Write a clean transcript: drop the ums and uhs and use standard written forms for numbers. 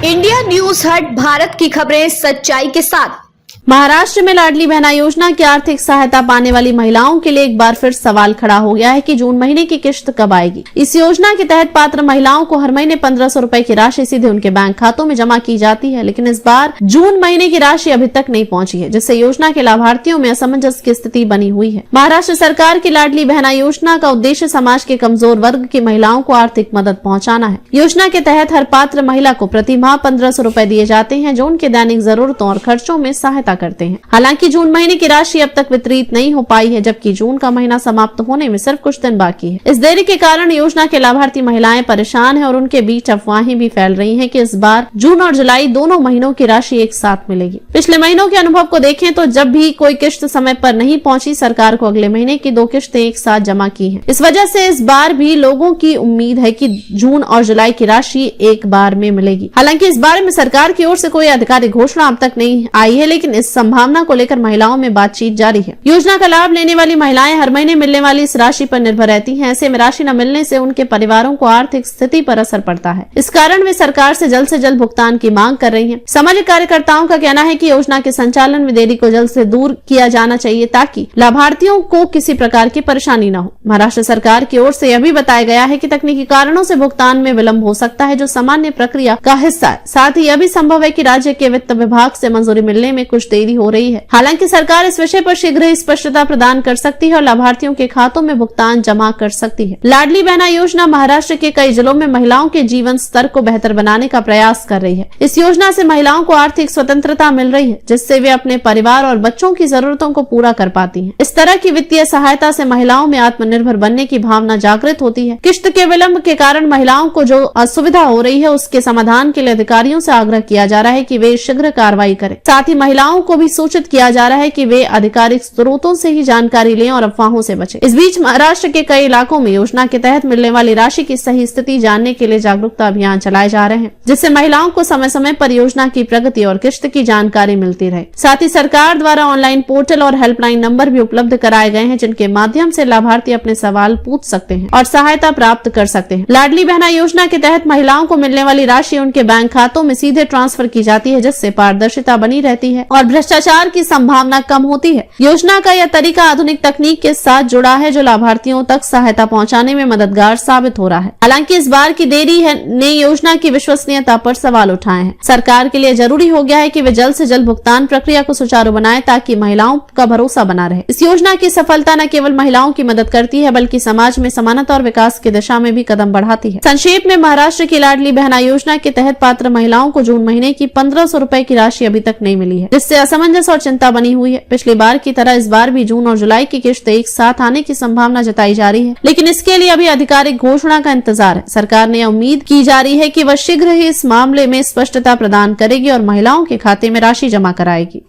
India news हट, भारत की खबरें सच्चाई के साथ। महाराष्ट्र में लाडली बहना योजना की आर्थिक सहायता पाने वाली महिलाओं के लिए एक बार फिर सवाल खड़ा हो गया है कि जून महीने की किश्त कब आएगी। इस योजना के तहत पात्र महिलाओं को हर महीने 1500 रुपए की राशि सीधे उनके बैंक खातों में जमा की जाती है, लेकिन इस बार जून महीने की राशि अभी तक नहीं पहुंची है, जिससे योजना के लाभार्थियों में असमंजस की स्थिति बनी हुई है। महाराष्ट्र सरकार की लाडली बहना योजना का उद्देश्य समाज के कमजोर वर्ग की महिलाओं को आर्थिक मदद पहुँचाना है। योजना के तहत हर पात्र महिला को प्रति माह 1500 रुपए दिए जाते हैं, जो उनके दैनिक जरूरतों और खर्चों में सहायता करते हैं। हालांकि जून महीने की राशि अब तक वितरित नहीं हो पाई है, जबकि जून का महीना समाप्त होने में सिर्फ कुछ दिन बाकी है। इस देरी के कारण योजना के लाभार्थी महिलाएं परेशान हैं और उनके बीच अफवाहें भी फैल रही हैं कि इस बार जून और जुलाई दोनों महीनों की राशि एक साथ मिलेगी। पिछले महीनों के अनुभव को देखें तो जब भी कोई किश्त समय पर नहीं पहुंची, सरकार को अगले महीने की 2 किश्तें एक साथ जमा की है। इस वजह से इस बार भी लोगों की उम्मीद है कि जून और जुलाई की राशि एक बार में मिलेगी। हालांकि इस बारे में सरकार की ओर से कोई आधिकारिक घोषणा अब तक नहीं आई है, लेकिन इस संभावना को लेकर महिलाओं में बातचीत जारी है। योजना का लाभ लेने वाली महिलाएं हर महीने मिलने वाली इस राशि पर निर्भर रहती हैं। ऐसे में राशि न मिलने से उनके परिवारों को आर्थिक स्थिति पर असर पड़ता है। इस कारण वे सरकार से जल्द भुगतान की मांग कर रही हैं। सामाजिक कार्यकर्ताओं का कहना है कि योजना के संचालन में देरी को जल्द से दूर किया जाना चाहिए, ताकि लाभार्थियों को किसी प्रकार की परेशानी न हो। महाराष्ट्र सरकार की ओर से यह भी बताया गया है कि तकनीकी कारणों से भुगतान में विलंब हो सकता है, जो सामान्य प्रक्रिया का हिस्सा है। साथ ही यह भी संभव है कि राज्य के वित्त विभाग से मंजूरी मिलने में कुछ देरी हो रही है। हालांकि सरकार इस विषय पर शीघ्र ही स्पष्टता प्रदान कर सकती है और लाभार्थियों के खातों में भुगतान जमा कर सकती है। लाडली बहना योजना महाराष्ट्र के कई जिलों में महिलाओं के जीवन स्तर को बेहतर बनाने का प्रयास कर रही है। इस योजना से महिलाओं को आर्थिक स्वतंत्रता मिल रही है, जिससे वे अपने परिवार और बच्चों की जरूरतों को पूरा कर पाती हैं। इस तरह की वित्तीय सहायता से महिलाओं में आत्मनिर्भर बनने की भावना जागृत होती है। किश्त के विलंब के कारण महिलाओं को जो असुविधा हो रही है, उसके समाधान के लिए अधिकारियों से आग्रह किया जा रहा है कि वे शीघ्र कार्रवाई करें। साथ ही महिलाओं को भी सूचित किया जा रहा है कि वे आधिकारिक स्रोतों से ही जानकारी लें और अफवाहों से बचें। इस बीच महाराष्ट्र के कई इलाकों में योजना के तहत मिलने वाली राशि की सही स्थिति जानने के लिए जागरूकता अभियान चलाए जा रहे हैं, जिससे महिलाओं को समय समय पर योजना की प्रगति और किश्त की जानकारी मिलती रहे। साथ ही सरकार द्वारा ऑनलाइन पोर्टल और हेल्पलाइन नंबर भी उपलब्ध कराए गए हैं, जिनके माध्यम से लाभार्थी अपने सवाल पूछ सकते हैं और सहायता प्राप्त कर सकते हैं। लाडली बहना योजना के तहत महिलाओं को मिलने वाली राशि उनके बैंक खातों में सीधे ट्रांसफर की जाती है, जिससे पारदर्शिता बनी रहती है और भ्रष्टाचार की संभावना कम होती है। योजना का यह तरीका आधुनिक तकनीक के साथ जुड़ा है, जो लाभार्थियों तक सहायता पहुंचाने में मददगार साबित हो रहा है। हालांकि इस बार की देरी ने योजना की विश्वसनीयता पर सवाल उठाए हैं। सरकार के लिए जरूरी हो गया है कि वे जल्द से जल्द भुगतान प्रक्रिया को सुचारू बनाएं, ताकि महिलाओं का भरोसा बना रहे। इस योजना की सफलता न केवल महिलाओं की मदद करती है, बल्कि समाज में समानता और विकास की दिशा में भी कदम बढ़ाती है। संक्षेप में, महाराष्ट्र की लाडली बहना योजना के तहत पात्र महिलाओं को जून महीने की 1500 रुपए की राशि अभी तक नहीं मिली है, जिससे असमंजस और चिंता बनी हुई है। पिछली बार की तरह इस बार भी जून और जुलाई की किश्त एक साथ आने की संभावना जताई जा रही है, लेकिन इसके लिए अभी आधिकारिक घोषणा का इंतजार है। सरकार ने उम्मीद की जा रही है कि वह शीघ्र ही इस मामले में स्पष्टता प्रदान करेगी और महिलाओं के खाते में राशि जमा कराएगी।